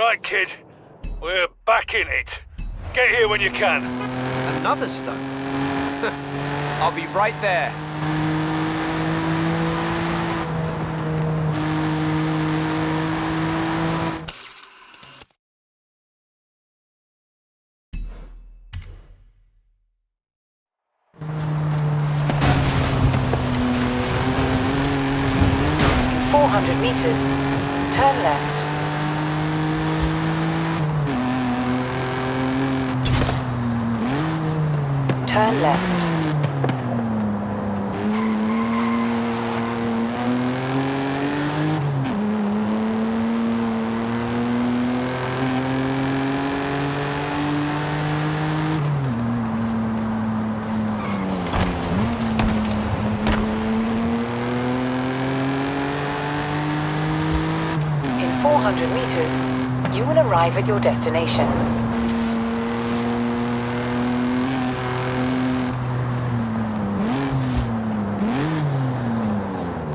Right, kid. We're back in it. Get here when you can. Another stunt? I'll be right there. In 400 meters, turn left. Turn left. In 400 meters, you will arrive at your destination.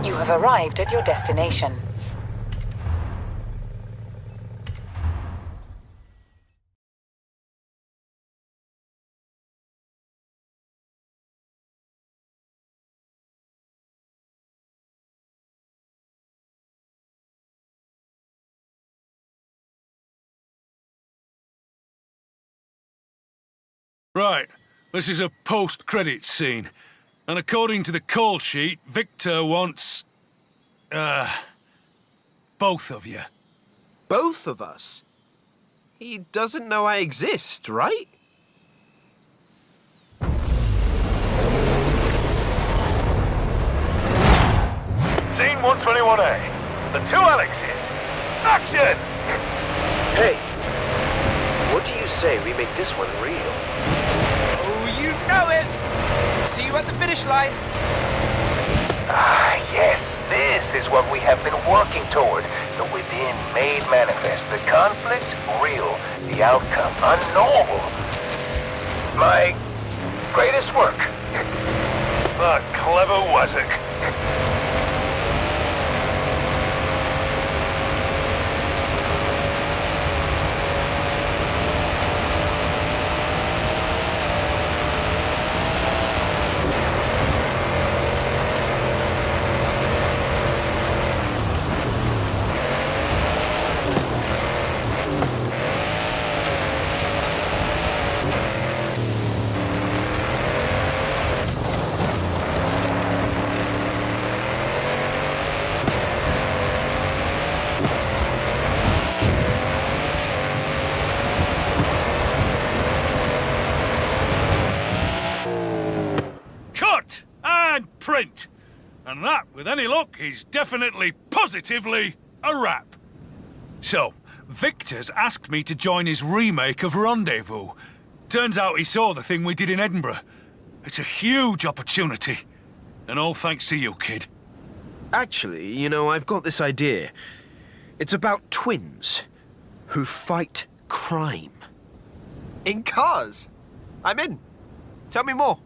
You have arrived at your destination. Right, this is a post-credits scene. And according to the call sheet, Victor wants... both of you. Both of us? He doesn't know I exist, right? Scene 121A. The two Alexes. Action! Hey, what do you say we make this one real? Oh, you know it! See you at the finish line. Ah, yes, this is what we have been working toward. The within made manifest. The conflict, real. The outcome, unknowable. My greatest work. The clever Wazzock. Cut and print. And that, with any luck, is definitely, positively a wrap. So, Victor's asked me to join his remake of Rendezvous. Turns out he saw the thing we did in Edinburgh. It's a huge opportunity. And all thanks to you, kid. Actually, you know, I've got this idea. It's about twins who fight crime. In cars. I'm in. Tell me more.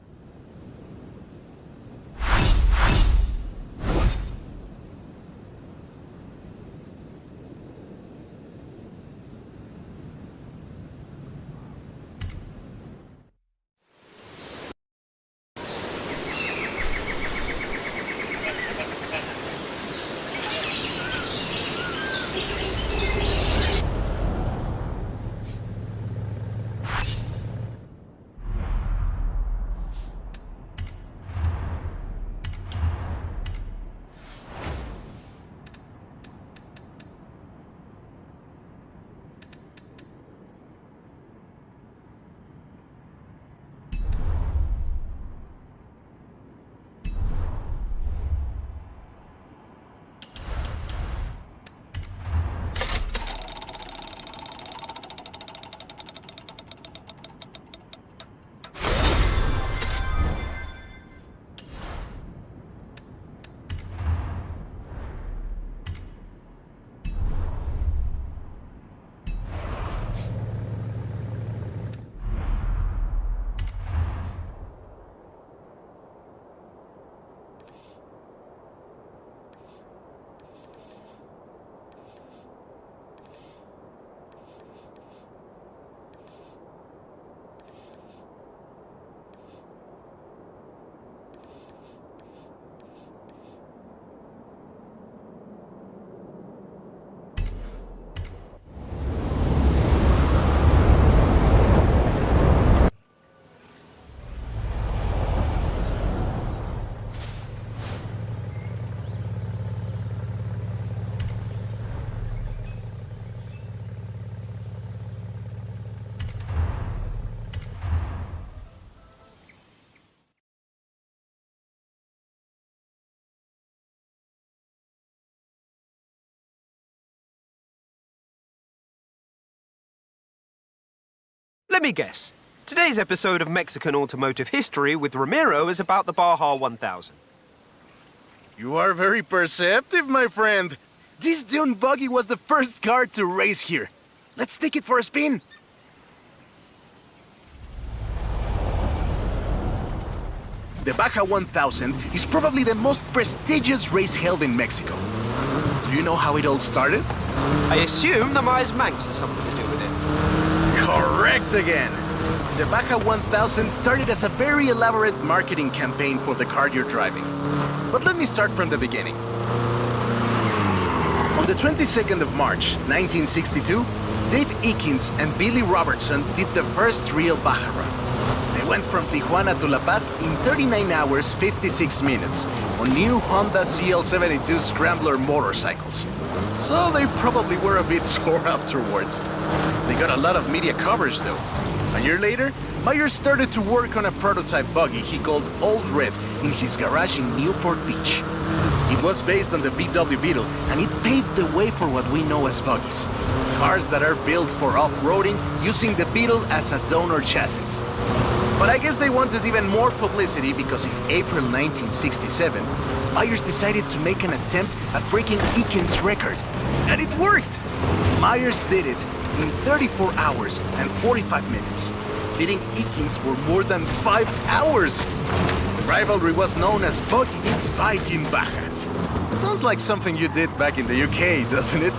Let me guess. Today's episode of Mexican Automotive History with Ramiro is about the Baja 1000. You are very perceptive, my friend. This dune buggy was the first car to race here. Let's take it for a spin. The Baja 1000 is probably the most prestigious race held in Mexico. Do you know how it all started? I assume the Myers Manx has something to do with it. Correct again. The Baja 1000 started as a very elaborate marketing campaign for the car you're driving. But let me start from the beginning. On the 22nd of March, 1962, Dave Eakins and Billy Robertson did the first real Baja run. They went from Tijuana to La Paz in 39 hours, 56 minutes on new Honda CL72 Scrambler motorcycles. So they probably were a bit sore afterwards. They got a lot of media coverage though. A year later, Myers started to work on a prototype buggy he called Old Red in his garage in Newport Beach. It was based on the VW Beetle, and it paved the way for what we know as buggies. Cars that are built for off-roading using the Beetle as a donor chassis. But I guess they wanted even more publicity because in April 1967, Myers decided to make an attempt at breaking Eakins' record. And it worked! Myers did it in 34 hours and 45 minutes, beating Eakins for more than 5 hours. The rivalry was known as Buggy Meets Bike in Baja. Sounds like something you did back in the UK, doesn't it?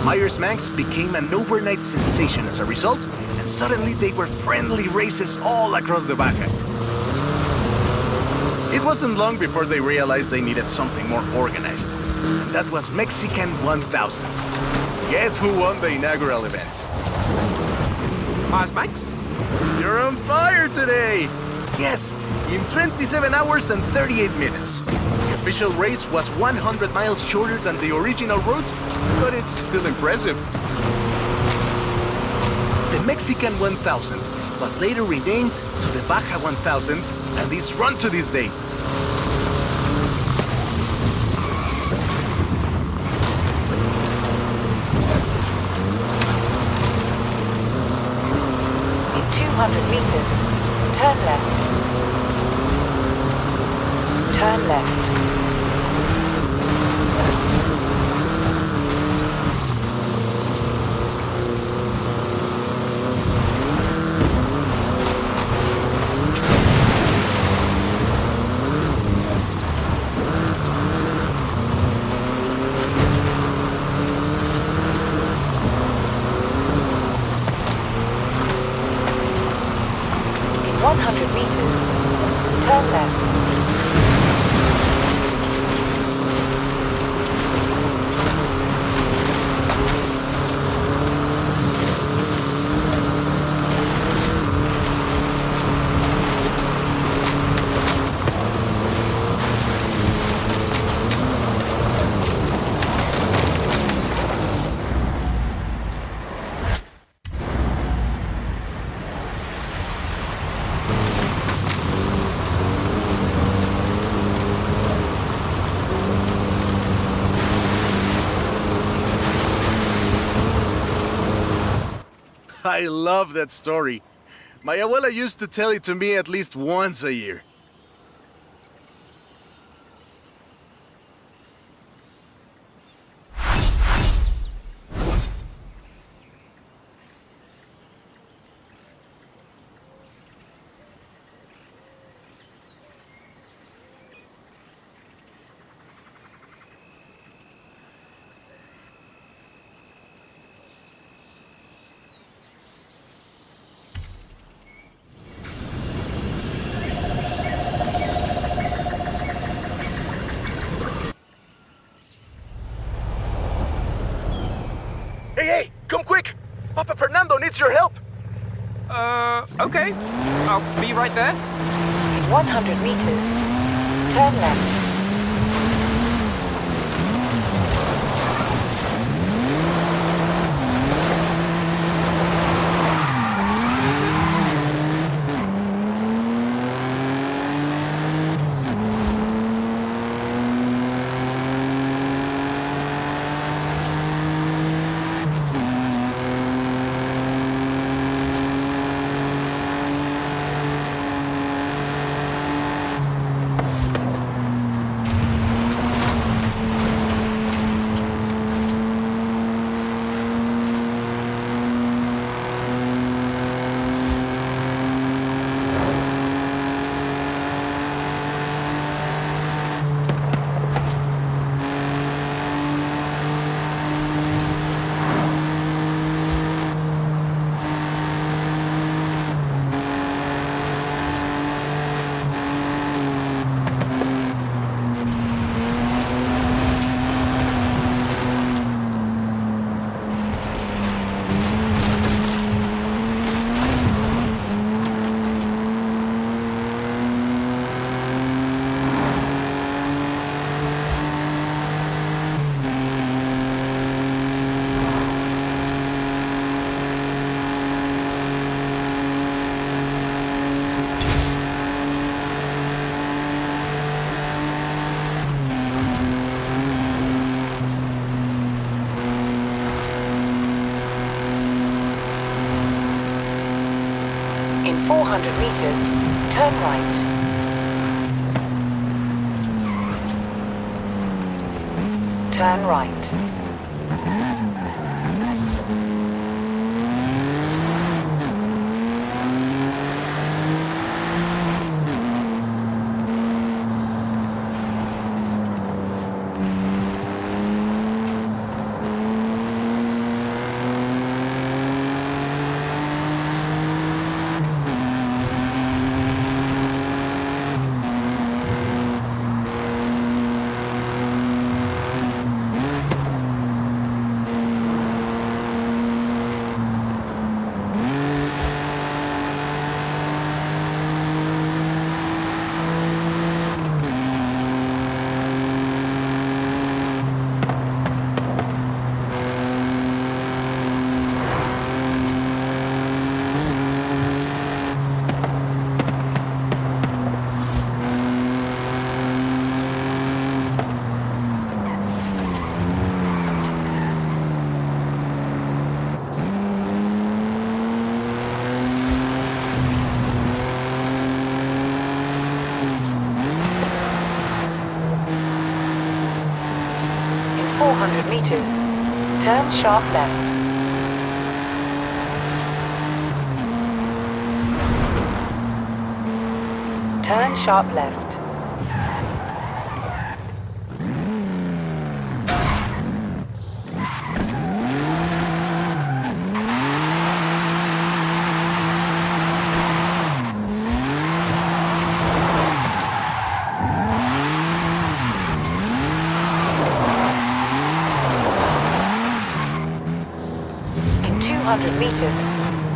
Myers Manx became an overnight sensation as a result, and suddenly they were friendly races all across the Baja. It wasn't long before they realized they needed something more organized, and that was Mexican 1000. Guess who won the inaugural event? Myers Manx? You're on fire today! Yes, in 27 hours and 38 minutes. The official race was 100 miles shorter than the original route, but it's still impressive. The Mexican 1000 was later renamed to the Baja 1000 and is run to this day. In 200 meters, turn left. Turn left. In 100 meters, turn left. I love that story. My abuela used to tell it to me at least once a year. your help. Okay. I'll be right there. In 100 meters, turn left. In 400 meters, turn right. Turn right. In 400 meters, turn sharp left. Turn sharp left. In 200 meters,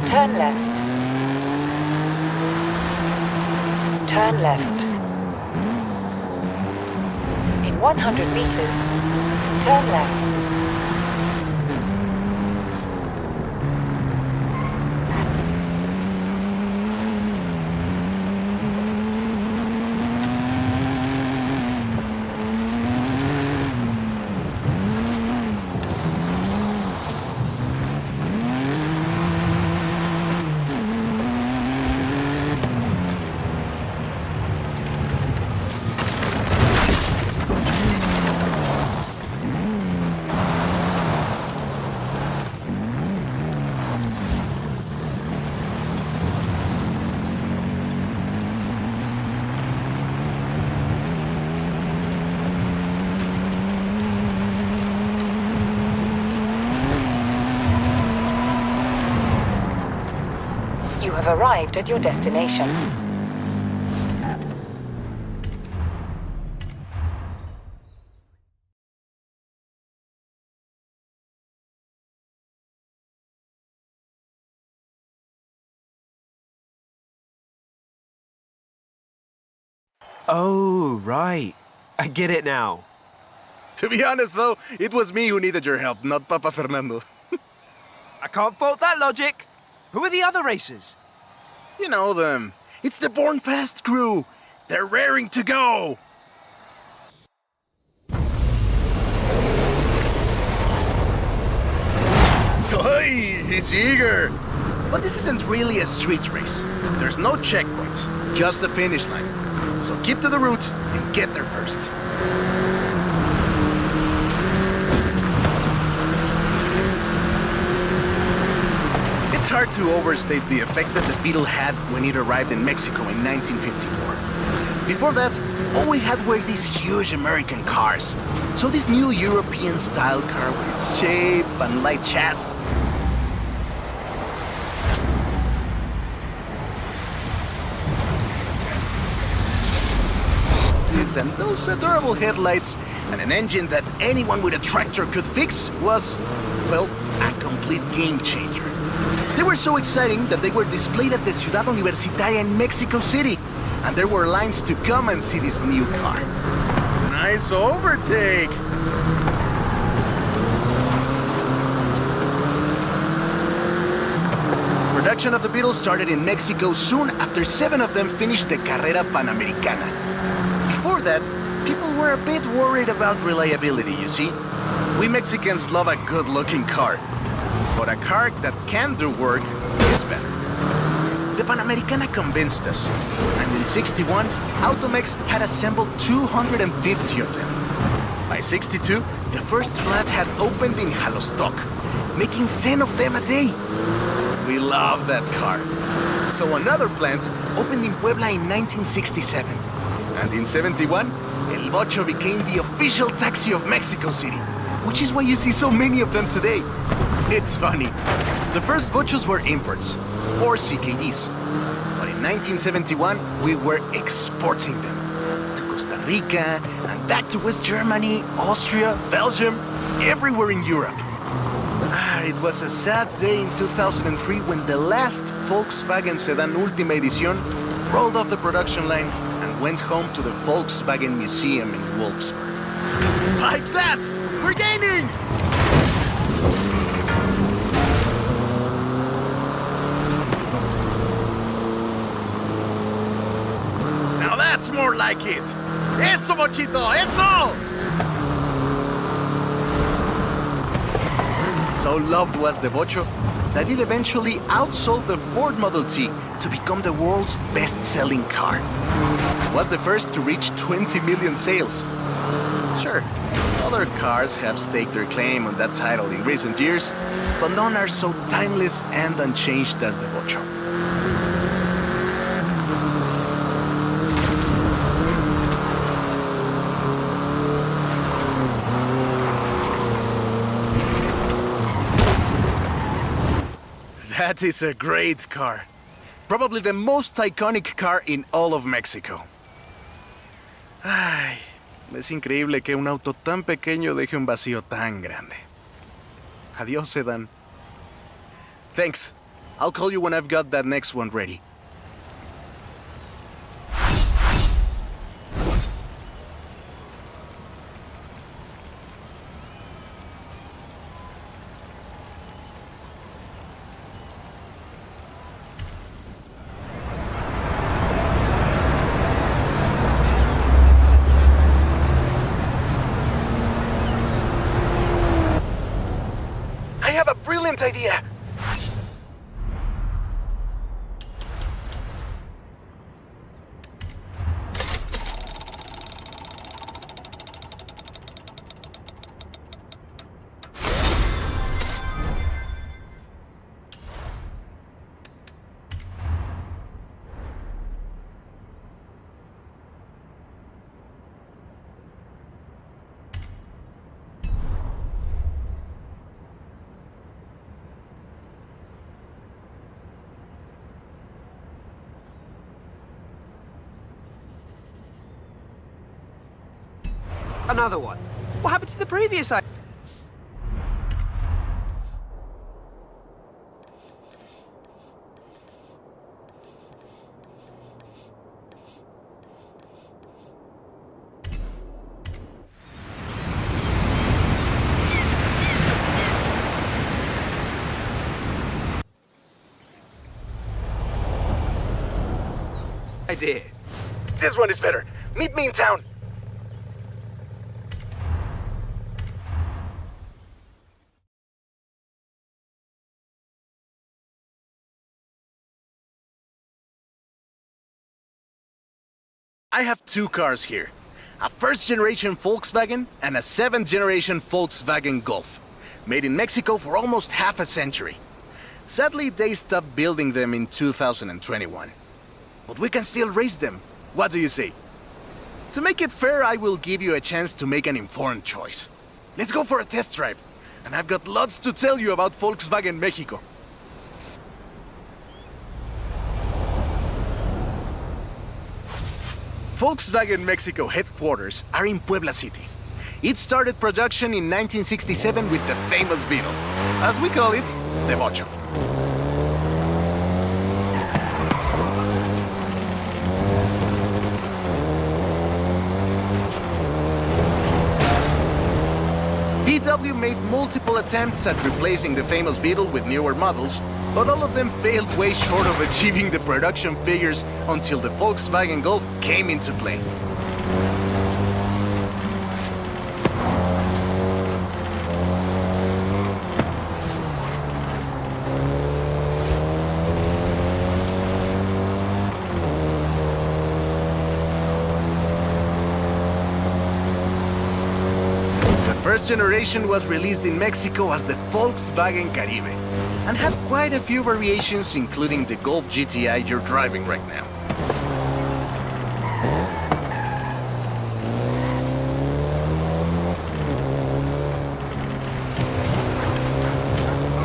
turn left. Turn left. In 100 meters, turn left. You have arrived at your destination. Oh, right. I get it now. To be honest, though, it was me who needed your help, not Papa Fernando. I can't fault that logic. Who are the other racers? You know them. It's the Born Fast crew. They're raring to go. Toy, he's eager. But this isn't really a street race. There's no checkpoints, just a finish line. So keep to the route and get there first. It's hard to overstate the effect that the Beetle had when it arrived in Mexico in 1954. Before that, all we had were these huge American cars. So this new European-style car with its shape and light chassis. And those adorable headlights and an engine that anyone with a tractor could fix was, well, a complete game changer. They were so exciting that they were displayed at the Ciudad Universitaria in Mexico City, and there were lines to come and see this new car. Nice overtake! Production of the Beatles started in Mexico soon after 7 of them finished the Carrera Panamericana. Before that, people were a bit worried about reliability, you see. We Mexicans love a good-looking car. But a car that can do work is better. The Panamericana convinced us. And in '61, Automex had assembled 250 of them. By '62, the first plant had opened in Jalostoc, making 10 of them a day. We love that car. So another plant opened in Puebla in 1967. And in '71, El Bocho became the official taxi of Mexico City, which is why you see so many of them today. It's funny. The first Bochos were imports, or CKDs. But in 1971, we were exporting them to Costa Rica and back to West Germany, Austria, Belgium, everywhere in Europe. It was a sad day in 2003 when the last Volkswagen sedan Ultima Edition rolled off the production line and went home to the Volkswagen Museum in Wolfsburg. Like that! We're gaining! Now that's more like it! Eso, Bochito! Eso! So loved was the Bocho that it eventually outsold the Ford Model T to become the world's best-selling car. It was the first to reach 20 million sales. Sure, other cars have staked their claim on that title in recent years, but none are so timeless and unchanged as the Bocho. That is a great car. Probably the most iconic car in all of Mexico. Ay, es increíble que un auto tan pequeño deje un vacío tan grande. Adiós, sedan. Thanks. I'll call you when I've got that next one ready. I have a brilliant idea! Another one. What happened to the previous idea? idea. This one is better. Meet me in town. I have two cars here. A first-generation Volkswagen and a seventh-generation Volkswagen Golf. Made in Mexico for almost half a century. Sadly, they stopped building them in 2021. But we can still race them. What do you say? To make it fair, I will give you a chance to make an informed choice. Let's go for a test drive. And I've got lots to tell you about Volkswagen Mexico. Volkswagen Mexico headquarters are in Puebla City. It started production in 1967 with the famous Beetle. As we call it, the Bocho. VW made multiple attempts at replacing the famous Beetle with newer models, but all of them failed way short of achieving the production figures until the Volkswagen Golf came into play. The first generation was released in Mexico as the Volkswagen Caribe, and had quite a few variations, including the Golf GTI you're driving right now.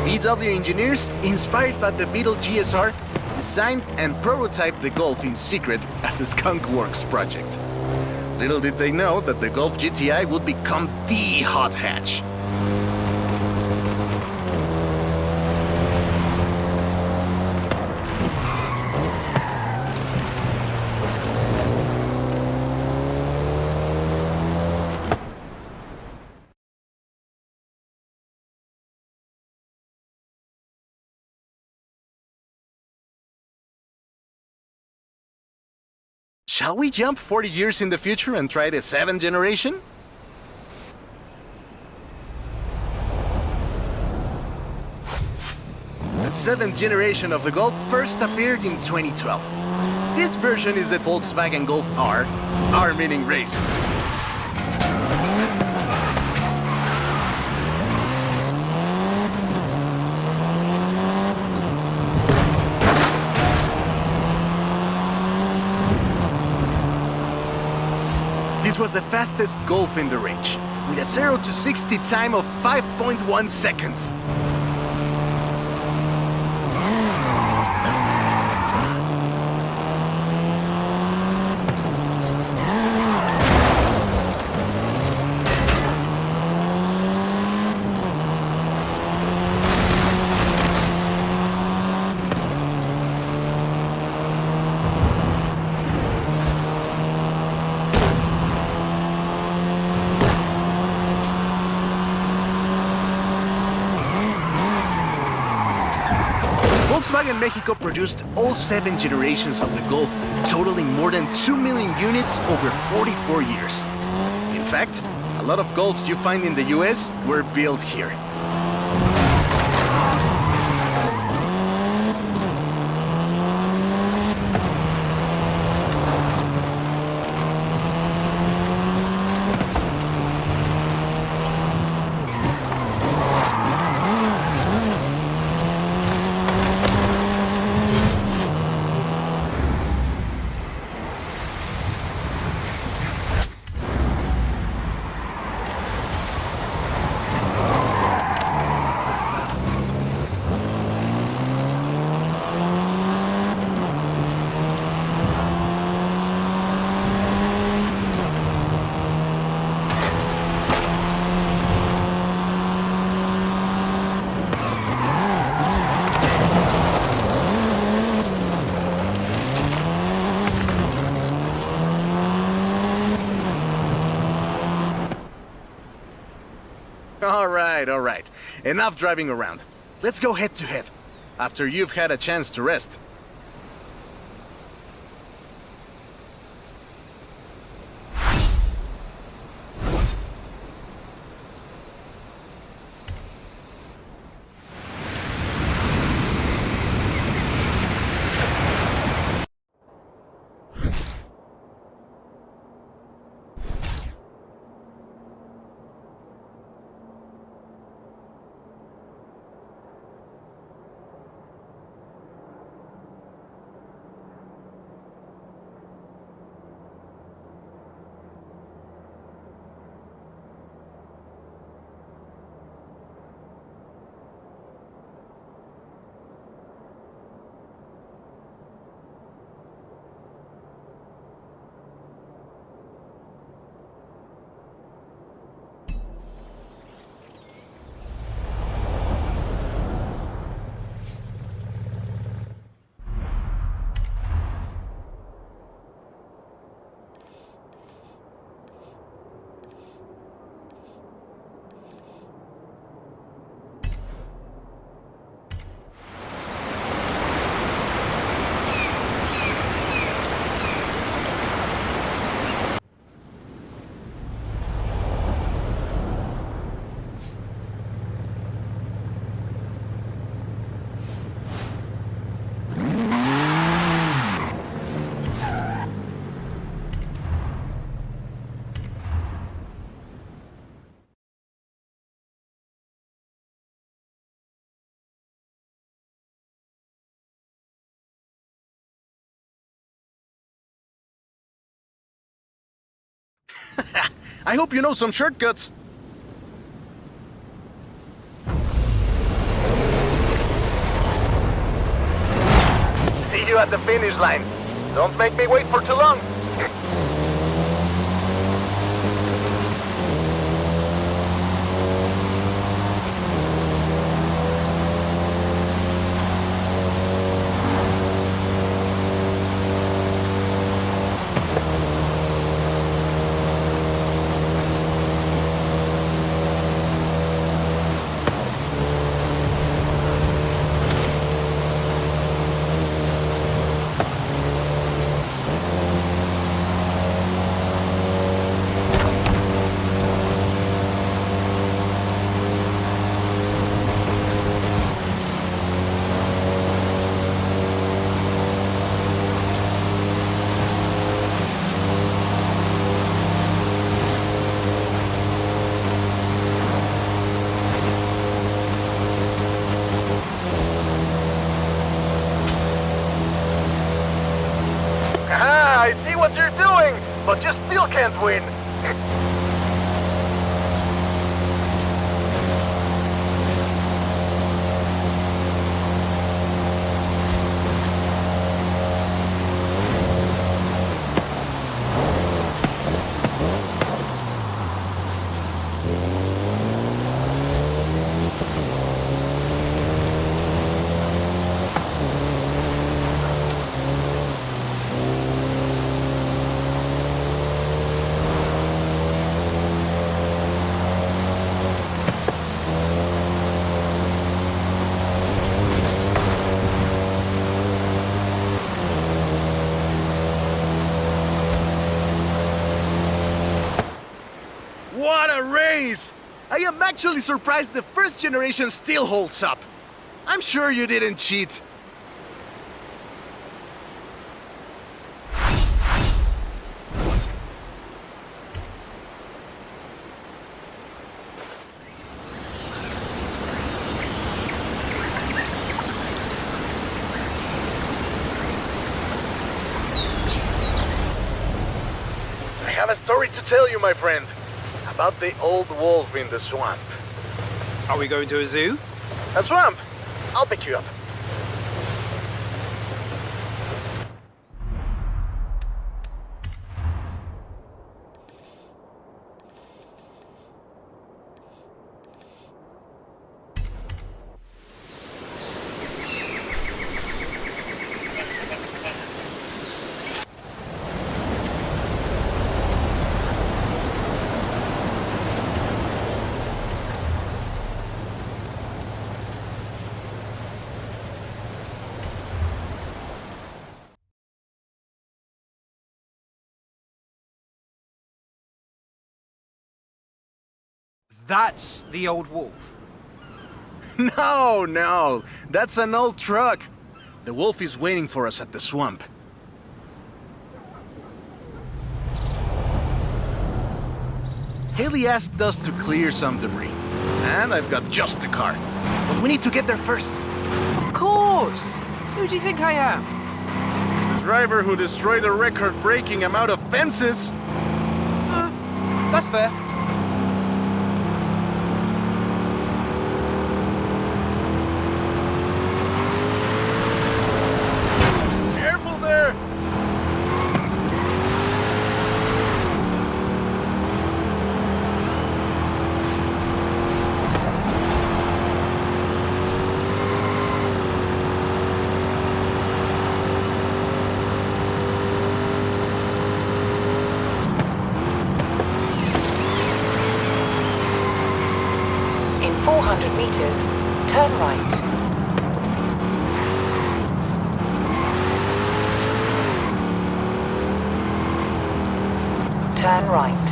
VW engineers, inspired by the Beetle GSR, designed and prototyped the Golf in secret as a Skunk Works project. Little did they know that the Golf GTI would become the hot hatch. Shall we jump 40 years in the future and try the 7th generation? The 7th generation of the Golf first appeared in 2012. This version is the Volkswagen Golf R, R meaning race. This was the fastest Golf in the range, with a 0 to 60 time of 5.1 seconds. Volkswagen Mexico produced all 7 generations of the Golf, totaling more than 2 million units over 44 years. In fact, a lot of Golfs you find in the US were built here. All right. Enough driving around. Let's go head to head, after you've had a chance to rest. I hope you know some shortcuts. See you at the finish line. Don't make me wait for too long. I see what you're doing, but you still can't win. What a race! I am actually surprised the first generation still holds up. I'm sure you didn't cheat. I have a story to tell you, my friend. About the old wolf in the swamp. Are we going to a zoo? A swamp? I'll pick you up. That's the old wolf. No, that's an old truck. The wolf is waiting for us at the swamp. Haley asked us to clear some debris, and I've got just the car. But we need to get there first. Of course! Who do you think I am? The driver who destroyed a record-breaking amount of fences. That's fair. Careful there! In 400 meters, turn right. Turn right.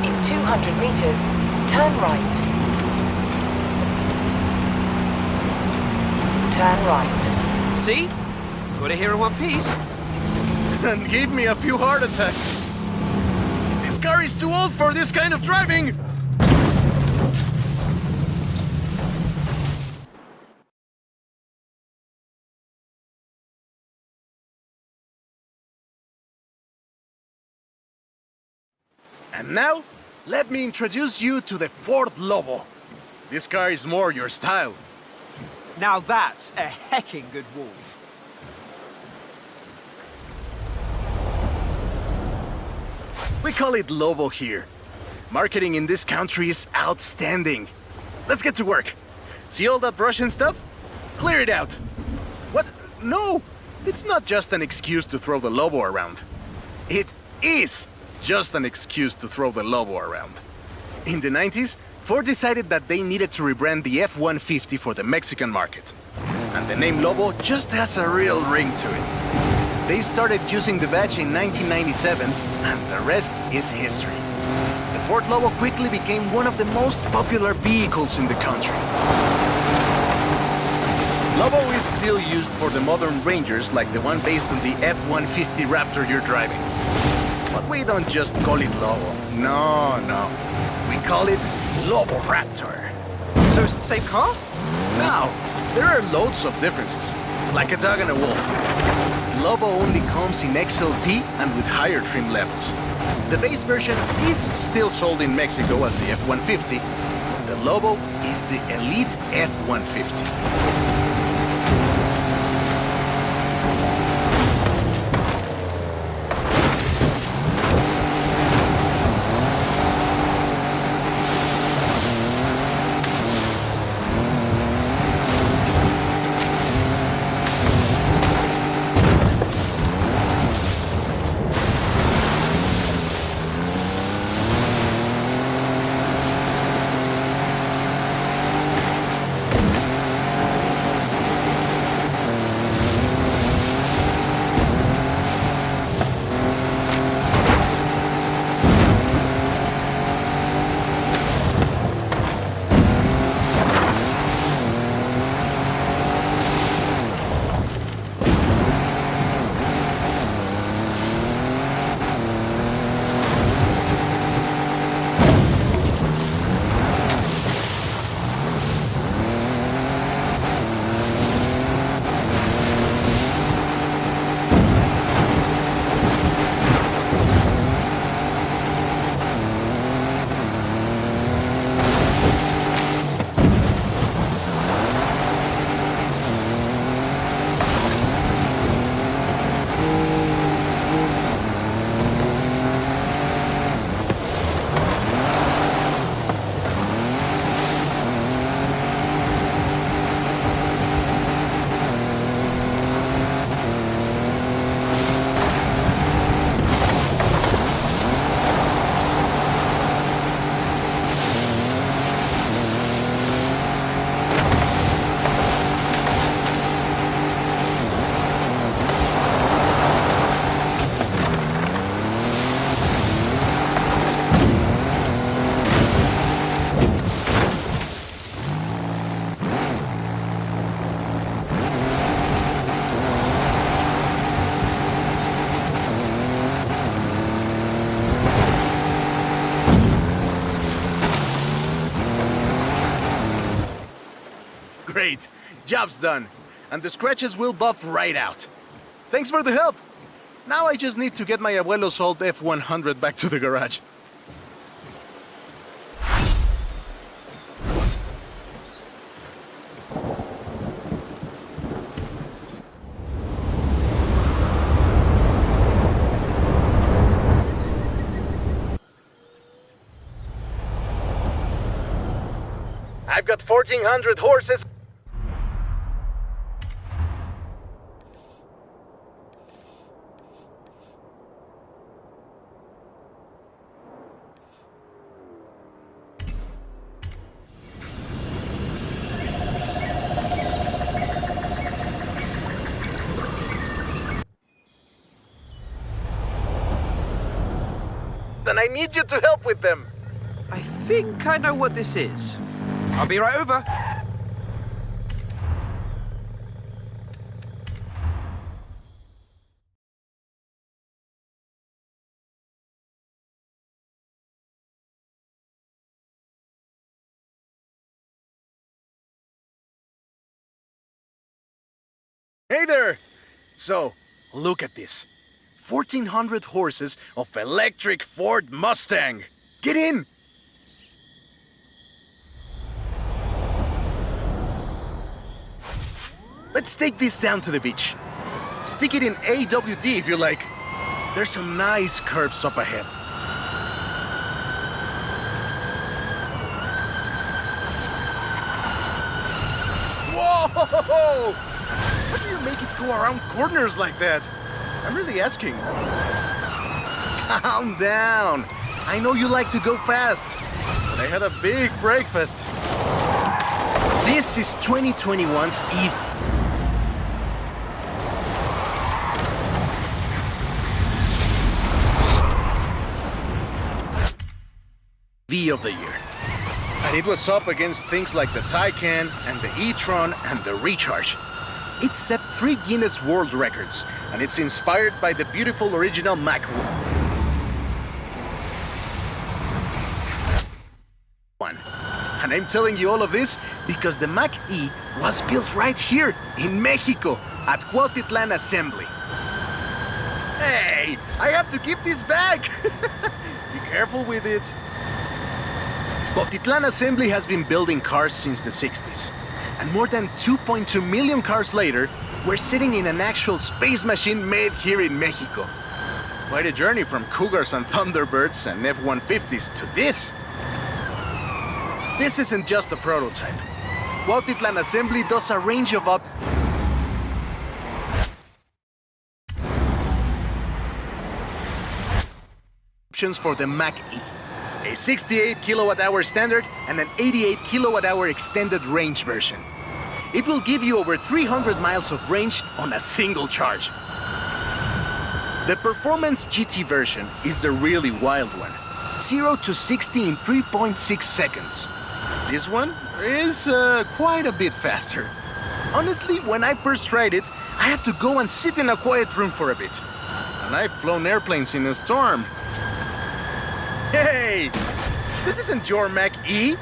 In 200 meters, turn right. Turn right. See? Got it here in one piece. And gave me a few heart attacks. This car is too old for this kind of driving! Now, let me introduce you to the Ford Lobo. This car is more your style. Now that's a hecking good wolf. We call it Lobo here. Marketing in this country is outstanding. Let's get to work. See all that brush and stuff? Clear it out. What? No! It's not just an excuse to throw the Lobo around. It is just an excuse to throw the Lobo around. In the 90s, Ford decided that they needed to rebrand the F-150 for the Mexican market. And the name Lobo just has a real ring to it. They started using the badge in 1997, and the rest is history. The Ford Lobo quickly became one of the most popular vehicles in the country. Lobo is still used for the modern Rangers like the one based on the F-150 Raptor you're driving. But we don't just call it Lobo. No. We call it Lobo Raptor. So it's the same car? Now, there are loads of differences, like a dog and a wolf. Lobo only comes in XLT and with higher trim levels. The base version is still sold in Mexico as the F-150. The Lobo is the Elite F-150. Great. Job's done. And the scratches will buff right out. Thanks for the help. Now I just need to get my abuelo's old F-100 back to the garage. I've got 1,400 horses. And I need you to help with them. I think I know what this is. I'll be right over. Hey there! So, look at this. 1,400 horses of electric Ford Mustang. Get in! Let's take this down to the beach. Stick it in AWD if you like. There's some nice curves up ahead. Whoa! How do you make it go around corners like that? I'm really asking. Calm down. I know you like to go fast, but I had a big breakfast. This is 2021's EV of the year. And it was up against things like the Taycan and the e-tron and the Recharge. It set 3 Guinness World Records, and it's inspired by the beautiful original Mach 1. And I'm telling you all of this because the Mach E was built right here in Mexico at Cuautitlán Assembly. Hey, I have to keep this bag. Be careful with it. Cuautitlán Assembly has been building cars since the 60s. And more than 2.2 million cars later, we're sitting in an actual space machine made here in Mexico. Quite a journey from Cougars and Thunderbirds and F-150s to this. This isn't just a prototype. Cuautitlán Assembly does a range of options for the Mach E. A 68 kilowatt-hour standard and an 88 kilowatt-hour extended range version. It will give you over 300 miles of range on a single charge. The Performance GT version is the really wild one. 0 to 60 in 3.6 seconds. This one is quite a bit faster. Honestly, when I first tried it, I had to go and sit in a quiet room for a bit. And I've flown airplanes in a storm. Hey! This isn't your Mach E!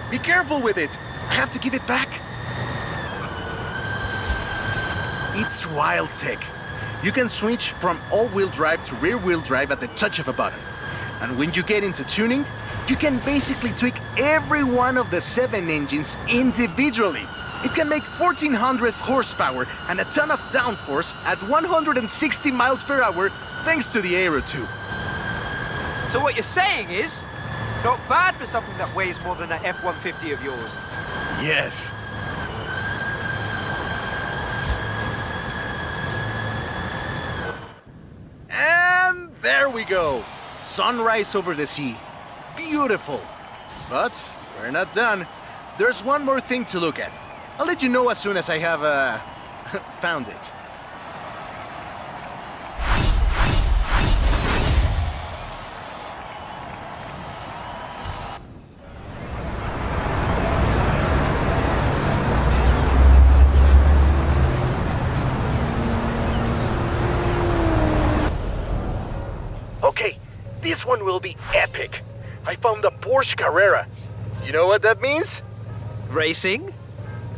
Be careful with it! I have to give it back. It's wild tech. You can switch from all-wheel drive to rear-wheel drive at the touch of a button. And when you get into tuning, you can basically tweak every one of the 7 engines individually. It can make 1,400 horsepower and a ton of downforce at 160 miles per hour thanks to the Aero 2. So what you're saying is, not bad for something that weighs more than that F-150 of yours. Yes. And there we go. Sunrise over the sea. Beautiful. But we're not done. There's one more thing to look at. I'll let you know as soon as I have, found it. Okay, this one will be epic. I found a Porsche Carrera. You know what that means? Racing?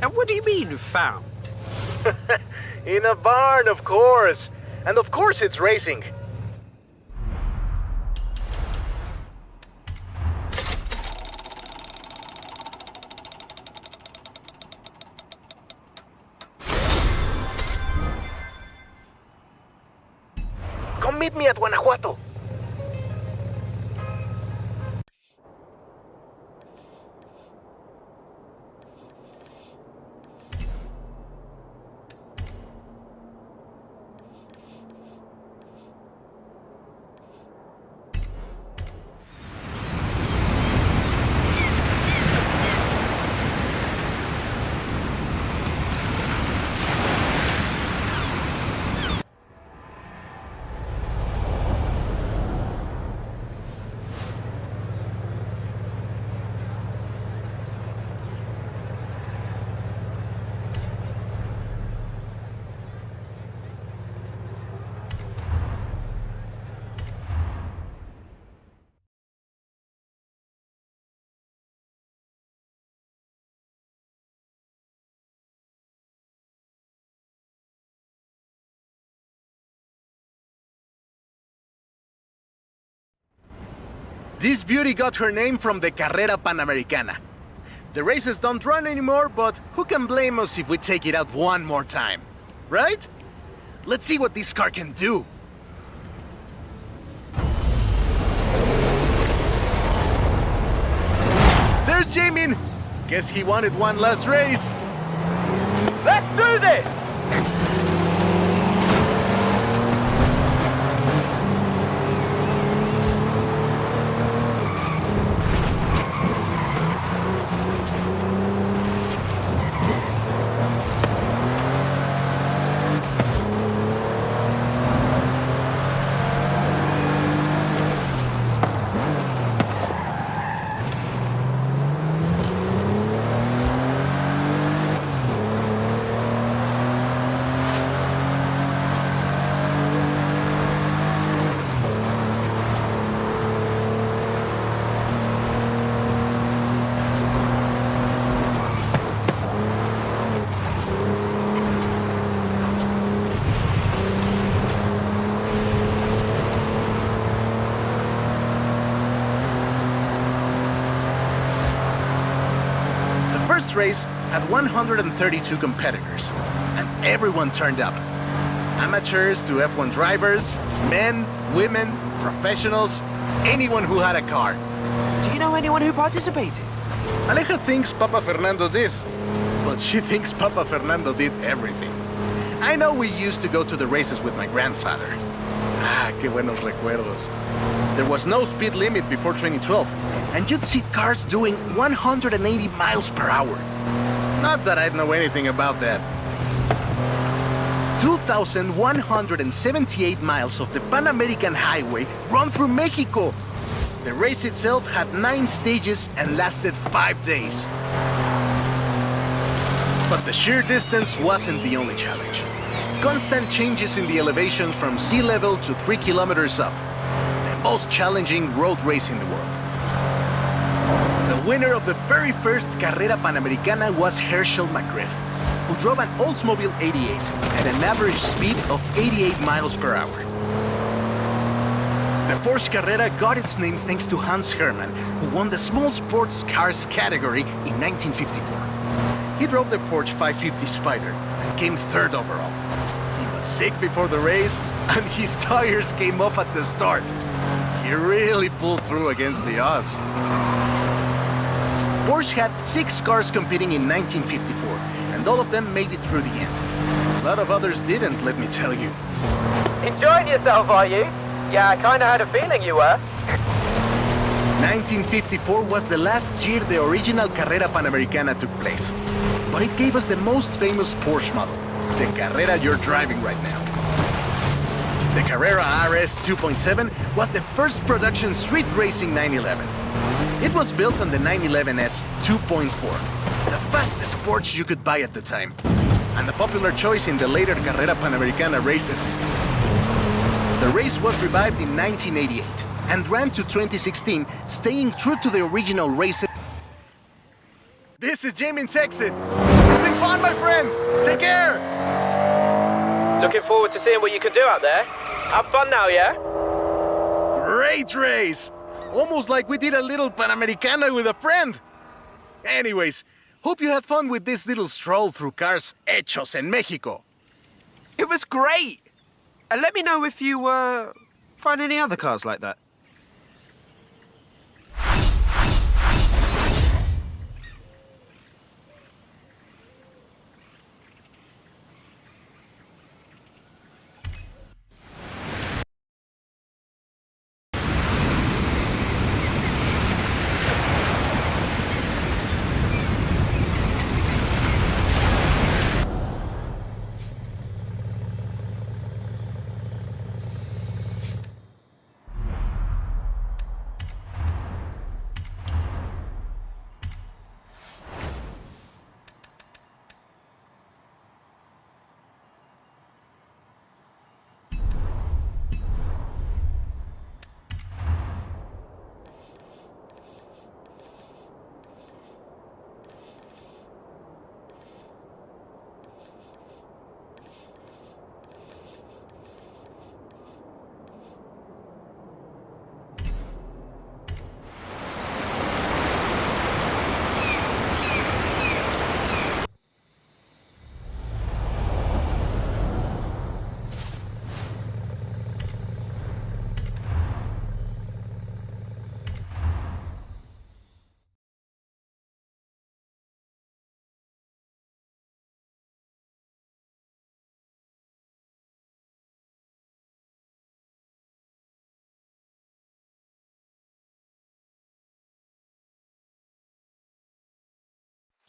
And what do you mean, found? In a barn, of course. And of course it's racing. Come meet me at Guanajuato. This beauty got her name from the Carrera Panamericana. The races don't run anymore, but who can blame us if we take it out one more time? Right? Let's see what this car can do. There's Jamin! Guess he wanted one last race. Let's do this! First race had 132 competitors, and everyone turned up. Amateurs to F1 drivers, men, women, professionals, anyone who had a car. Do you know anyone who participated? Aleja thinks Papa Fernando did, but she thinks Papa Fernando did everything. I know we used to go to the races with my grandfather. Ah, qué buenos recuerdos. There was no speed limit before 2012, and you'd see cars doing 180 miles per hour. Not that I'd know anything about that. 2,178 miles of the Pan American Highway run through Mexico. The race itself had 9 stages and lasted 5 days. But the sheer distance wasn't the only challenge. Constant changes in the elevations from sea level to 3 kilometers up. The most challenging road race in the world. The winner of the very first Carrera Panamericana was Herschel McGriff, who drove an Oldsmobile 88 at an average speed of 88 miles per hour. The Porsche Carrera got its name thanks to Hans Hermann, who won the small sports cars category in 1954. He drove the Porsche 550 Spider and came 3rd overall. He was sick before the race, and his tires came off at the start. He really pulled through against the odds. Porsche had 6 cars competing in 1954, and all of them made it through the end. A lot of others didn't, let me tell you. Enjoying yourself, are you? Yeah, I kinda had a feeling you were. 1954 was the last year the original Carrera Panamericana took place. But it gave us the most famous Porsche model, the Carrera you're driving right now. The Carrera RS 2.7 was the first production street racing 911. It was built on the 911S 2.4, the fastest Porsche you could buy at the time, and a popular choice in the later Carrera Panamericana races. The race was revived in 1988 and ran to 2016, staying true to the original races. This is Jamin's exit. It's been fun, my friend. Take care. Looking forward to seeing what you can do out there. Have fun now, yeah? Great race. Almost like we did a little Panamericana with a friend. Anyways, hope you had fun with this little stroll through cars hechos en Mexico. It was great! And let me know if you, find any other cars like that.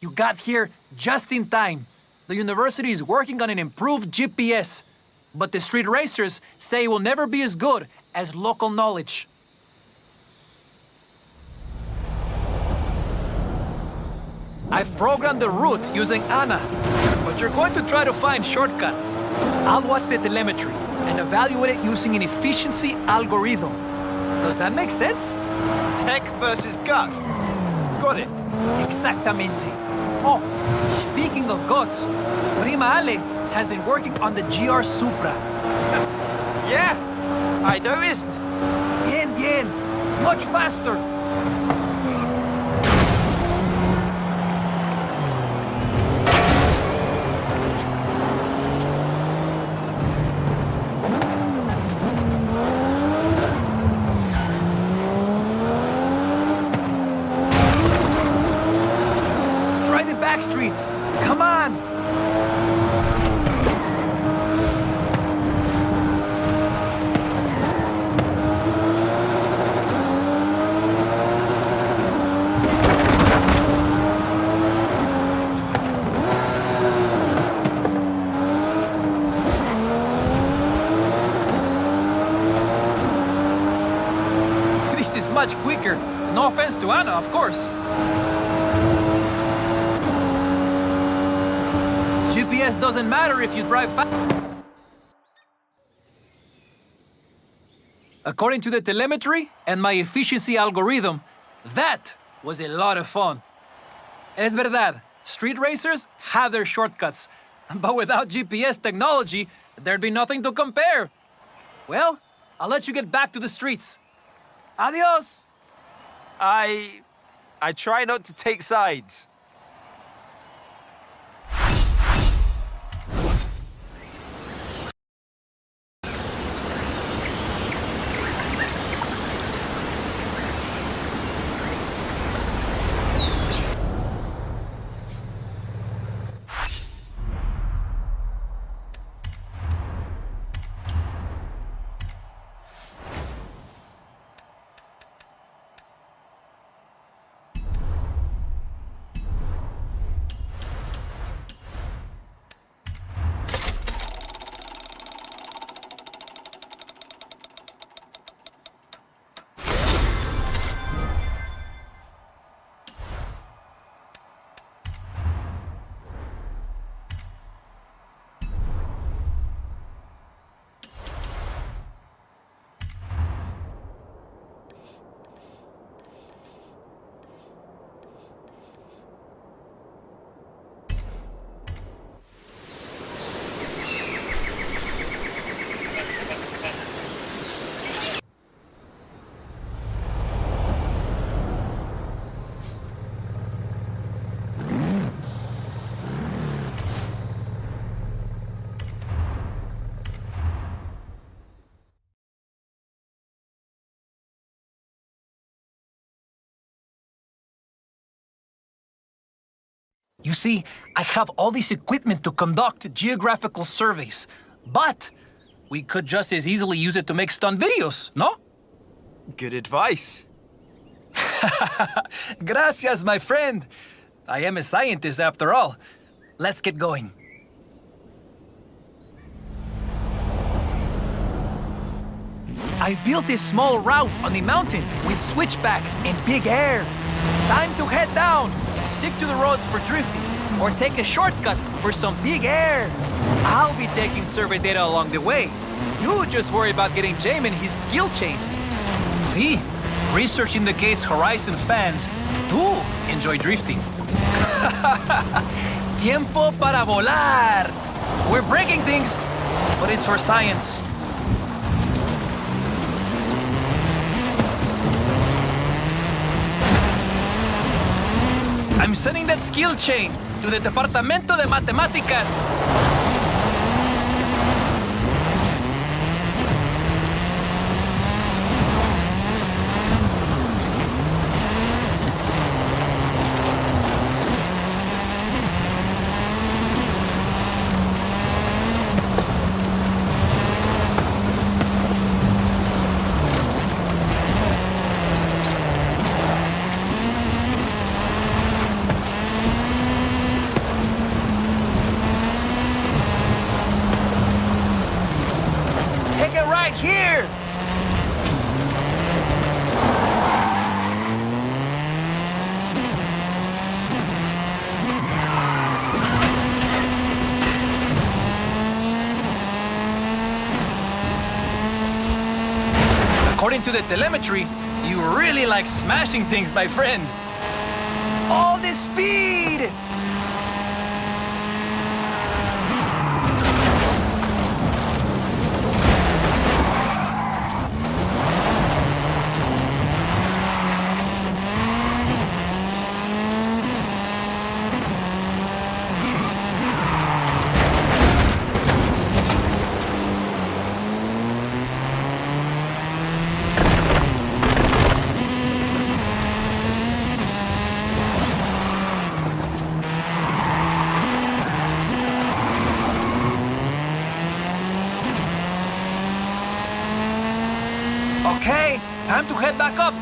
You got here just in time. The university is working on an improved GPS, but the street racers say it will never be as good as local knowledge. I've programmed the route using Anna, but you're going to try to find shortcuts. I'll watch the telemetry and evaluate it using an efficiency algorithm. Does that make sense? Tech versus gut. Got it. Exactamente. Oh, speaking of guts, Prima Ale has been working on the GR Supra. Yeah, I noticed. Bien. Much faster. Try the back streets. Come on. This is much quicker. No offense to Anna, of course. GPS doesn't matter if you drive fast. According to the telemetry and my efficiency algorithm, that was a lot of fun. Es verdad, street racers have their shortcuts, but without GPS technology, there'd be nothing to compare. Well, I'll let you get back to the streets. Adios! I try not to take sides. You see, I have all this equipment to conduct geographical surveys, but we could just as easily use it to make stunt videos, no? Good advice. Gracias, my friend. I am a scientist after all. Let's get going. I built a small route on the mountain with switchbacks and big air. Time to head down. Stick to the roads for drifting, or take a shortcut for some big air. I'll be taking survey data along the way. You just worry about getting Jamin his skill chains. See, research indicates Horizon fans do enjoy drifting. Tiempo para volar. We're breaking things, but it's for science. I'm sending that skill chain to the Departamento de Matemáticas. According to the telemetry, you really like smashing things, my friend. All this speed! Okay, time to head back up.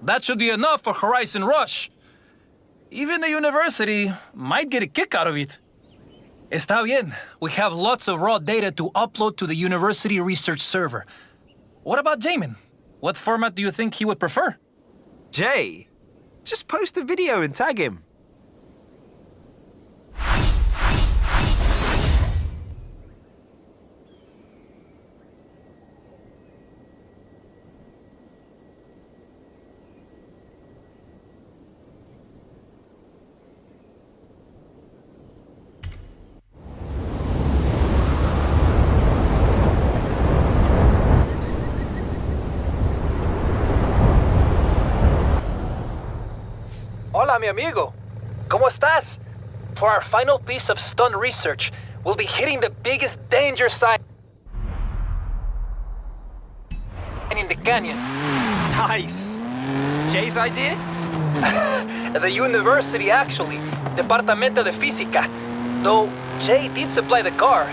That should be enough for Horizon Rush. Even the university might get a kick out of it. Está bien. We have lots of raw data to upload to the university research server. What about Jamin? What format do you think he would prefer? Jay, just post a video and tag him. Hola, mi amigo. ¿Cómo estás? For our final piece of stunt research, we'll be hitting the biggest danger sign in the canyon. Nice. Jay's idea? The university, actually. Departamento de Física. Though Jay did supply the car.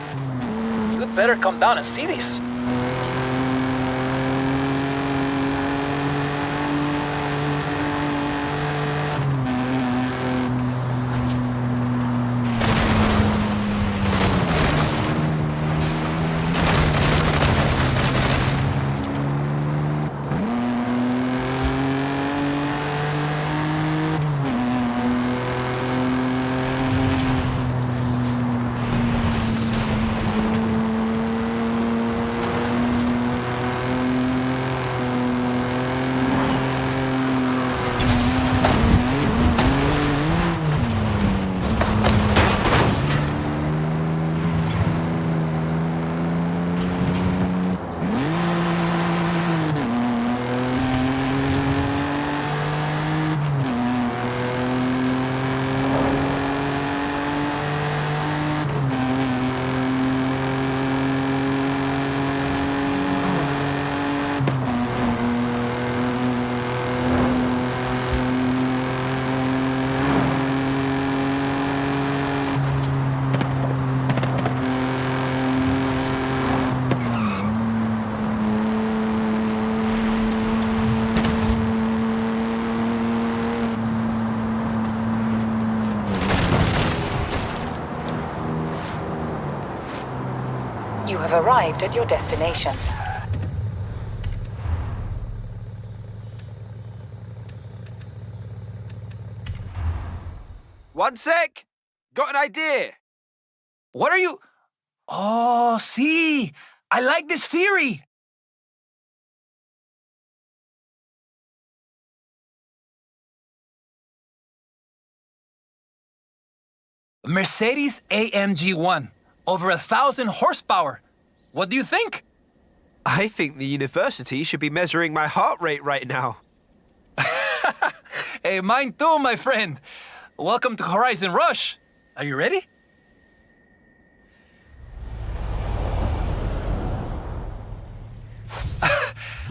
You'd better come down and see this. You have arrived at your destination. One sec. Got an idea. What are you... Oh, see! I like this theory! Mercedes AMG 1. Over 1,000 horsepower. What do you think? I think the university should be measuring my heart rate right now. Hey, mine too, my friend. Welcome to Horizon Rush. Are you ready?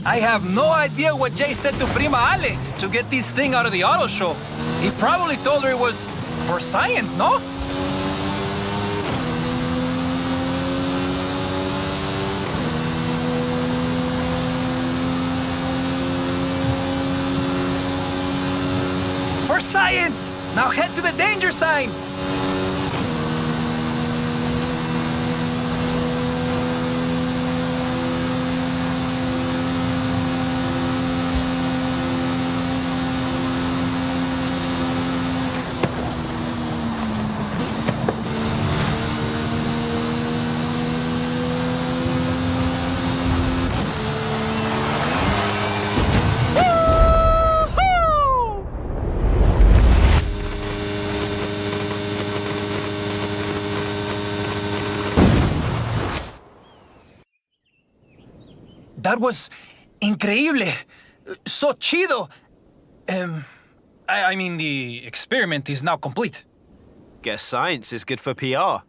I have no idea what Jay said to Prima Ale to get this thing out of the auto show. He probably told her it was for science, no? For science! Now head to the danger sign! That was increíble. So chido. I mean, the experiment is now complete. Guess science is good for PR.